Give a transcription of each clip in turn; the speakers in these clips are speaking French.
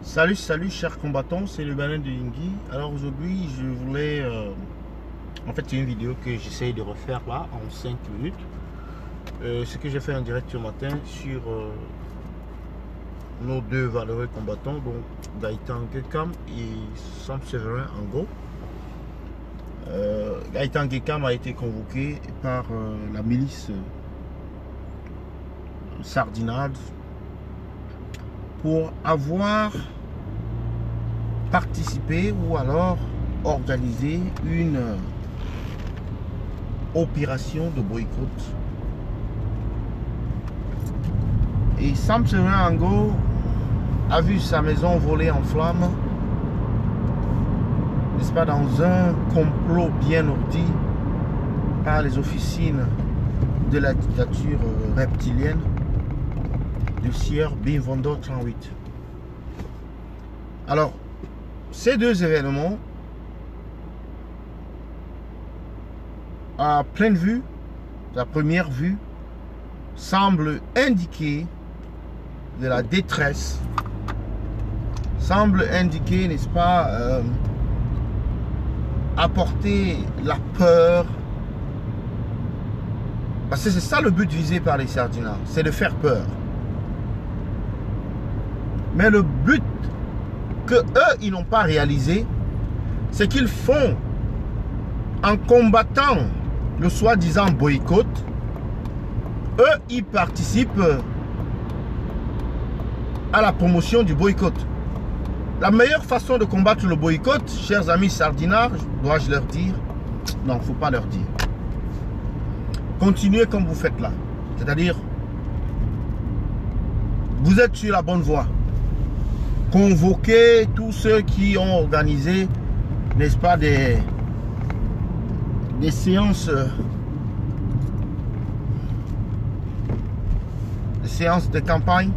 Salut, salut chers combattants, c'est le Banin de Yingui. Alors aujourd'hui, je voulais... en fait, c'est une vidéo que j'essaye de refaire là, en 5 minutes. Ce que j'ai fait en direct ce matin sur nos deux valeureux combattants, donc Gaëtan Gekam et Sam Severin Ango. Gaëtan Gekam a été convoqué par la milice Sardinade pour avoir participé ou alors organisé une opération de boycott. Et Sam Severin Ango a vu sa maison volée en flammes, n'est-ce pas, dans un complot bien ordi par les officines de la dictature reptilienne du sieur Bimvondo 38. Alors, ces deux événements, à pleine vue, à première vue, semblent indiquer de la détresse, semblent indiquer, n'est-ce pas, apporter la peur. Parce que c'est ça le but visé par les Sardinards, c'est de faire peur. Mais le but que eux, ils n'ont pas réalisé, c'est qu'ils font, en combattant le soi-disant boycott, eux, ils participent à la promotion du boycott. La meilleure façon de combattre le boycott, chers amis sardinards, dois-je leur dire? Non, il ne faut pas leur dire. Continuez comme vous faites là. C'est-à-dire, vous êtes sur la bonne voie. Convoquez tous ceux qui ont organisé, n'est-ce pas, des séances de campagne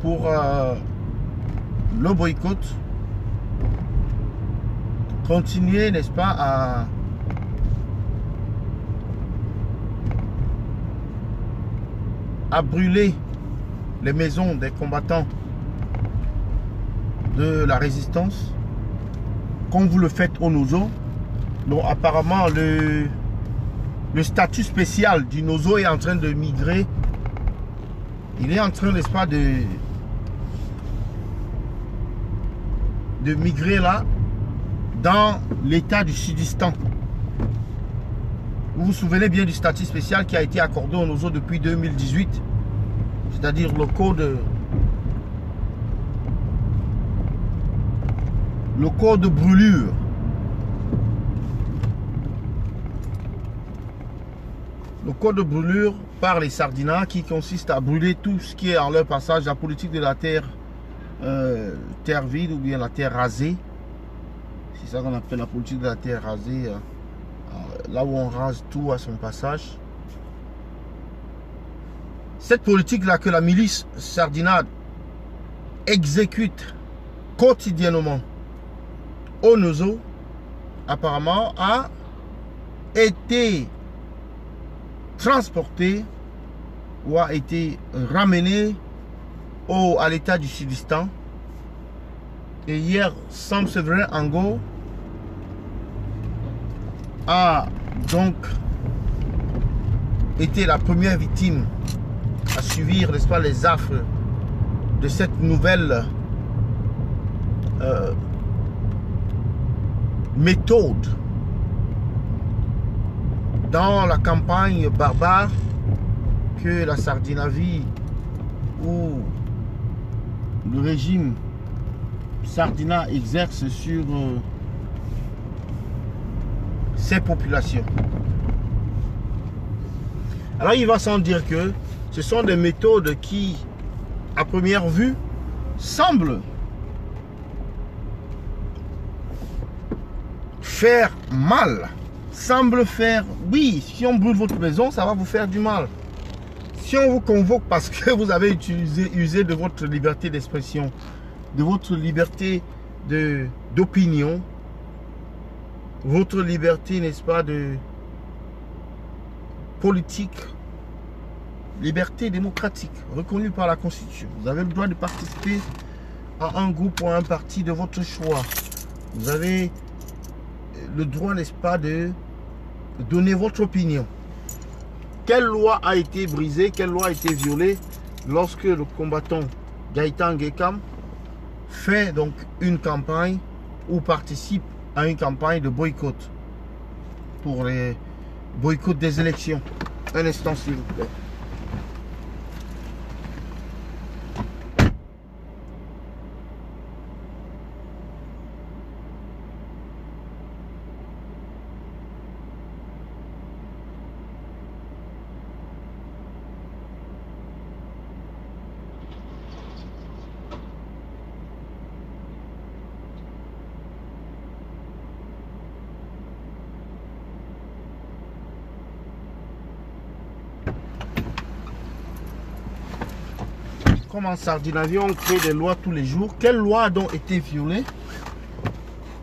pour le boycott. Continuez, n'est-ce pas, à brûler les maisons des combattants de la résistance, comme vous le faites au Nozo. Donc apparemment le statut spécial du Nozo est en train de migrer. Il est en train, n'est-ce pas, de migrer là dans l'état du Sudistan. Vous vous souvenez bien du statut spécial qui a été accordé au Nozo depuis 2018, c'est-à-dire le code de brûlure. Le code de brûlure par les Sardinards qui consiste à brûler tout ce qui est en leur passage, la politique de la terre, terre vide ou bien la terre rasée. C'est ça qu'on appelle la politique de la terre rasée, là où on rase tout à son passage. Cette politique-là que la milice Sardinade exécute quotidiennement au Nozo, apparemment, a été transportée ou a été ramenée à l'état du Sudistan. Et hier, Sam Severin Ango a donc été la première victime à subir, n'est-ce pas, les affres de cette nouvelle méthode dans la campagne barbare que la Sardinavie ou le régime Sardina exerce sur ces populations. Alors il va sans dire que ce sont des méthodes qui, à première vue, semblent faire mal. Semblent faire, oui, si on brûle votre maison, ça va vous faire du mal. Si on vous convoque parce que vous avez usé de votre liberté d'expression, de votre liberté d'opinion, votre liberté, n'est-ce pas, de politique, liberté démocratique reconnue par la Constitution. Vous avez le droit de participer à un groupe ou à un parti de votre choix. Vous avez le droit, n'est-ce pas, de donner votre opinion. Quelle loi a été brisée, quelle loi a été violée lorsque le combattant Gaëtan Gekam fait donc une campagne ou participe à une campagne de boycott pour les boycotts des élections? Un instant, s'il vous plaît. Comme en Sardinavie, on crée des lois tous les jours. Quelle loi a donc été violée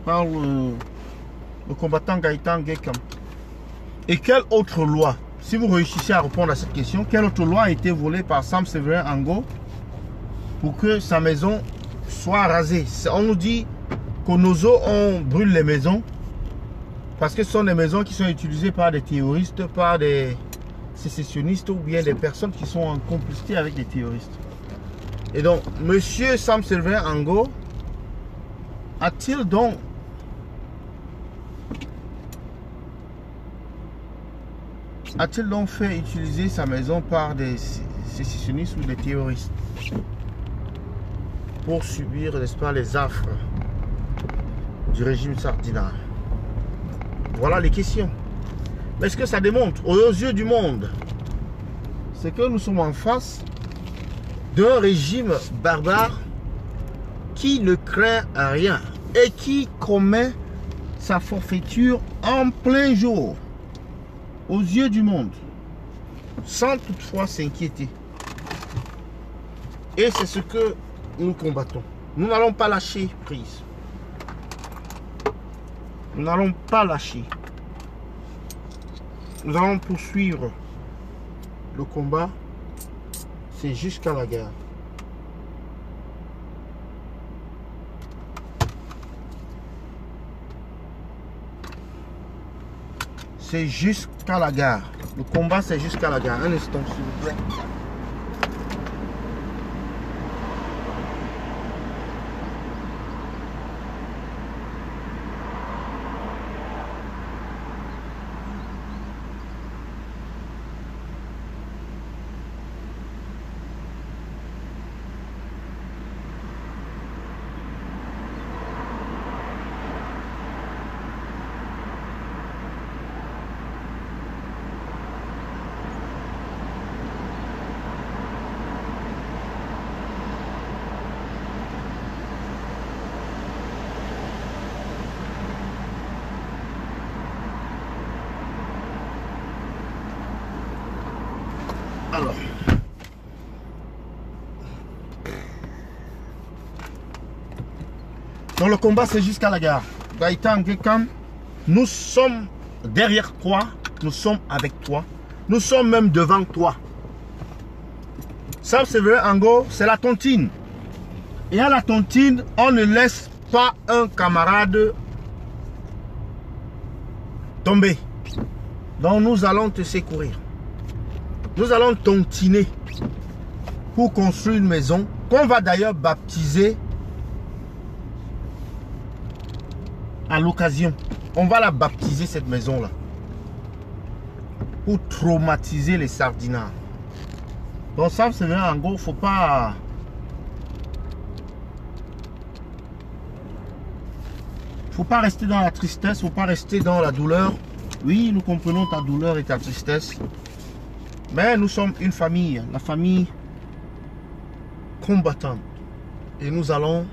par le combattant Gaëtan Gekam? Et quelle autre loi, si vous réussissez à répondre à cette question, quelle autre loi a été volée par Sam Séverin Ango pour que sa maison soit rasée? On nous dit qu'au Nozo, on brûle les maisons parce que ce sont des maisons qui sont utilisées par des terroristes, par des sécessionnistes ou bien des personnes qui sont en complicité avec des terroristes. Et donc, monsieur Sam Séverin Ango a-t-il donc fait utiliser sa maison par des sécessionnistes ou des terroristes pour subir, n'est-ce pas, les affres du régime sardinal? Voilà les questions. Mais ce que ça démontre aux yeux du monde, c'est que nous sommes en face d'un régime barbare qui ne craint rien et qui commet sa forfaiture en plein jour aux yeux du monde sans toutefois s'inquiéter. Et c'est ce que nous combattons. Nous n'allons pas lâcher prise. Nous n'allons pas lâcher. Nous allons poursuivre le combat. C'est jusqu'à la gare. C'est jusqu'à la gare. Le combat, c'est jusqu'à la gare. Un instant, s'il vous plaît. Alors, donc le combat c'est jusqu'à la gare. Gaëtan Gekam, nous sommes derrière toi, nous sommes avec toi, nous sommes même devant toi. Sam Séverin Ango, c'est la tontine. Et à la tontine, on ne laisse pas un camarade tomber. Donc nous allons te secourir. Nous allons tontiner pour construire une maison qu'on va d'ailleurs baptiser à l'occasion. On va la baptiser cette maison-là pour traumatiser les sardinards. Donc ça, c'est vrai, en gros, faut pas rester dans la tristesse, faut pas rester dans la douleur. Oui, nous comprenons ta douleur et ta tristesse. Mais nous sommes une famille, la famille combattante. Et nous allons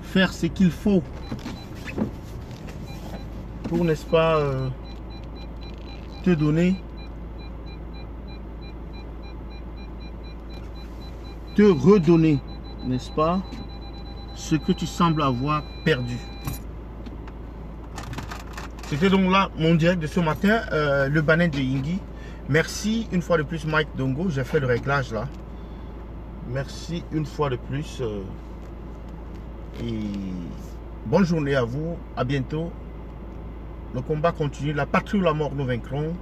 faire ce qu'il faut pour, n'est-ce pas, te donner, te redonner, n'est-ce pas, ce que tu sembles avoir perdu. C'était donc là mon direct de ce matin, le Banet de Yingui. Merci une fois de plus Mike Dongo, j'ai fait le réglage là. Merci une fois de plus. Et bonne journée à vous, à bientôt. Le combat continue, la patrie ou la mort nous vaincrons.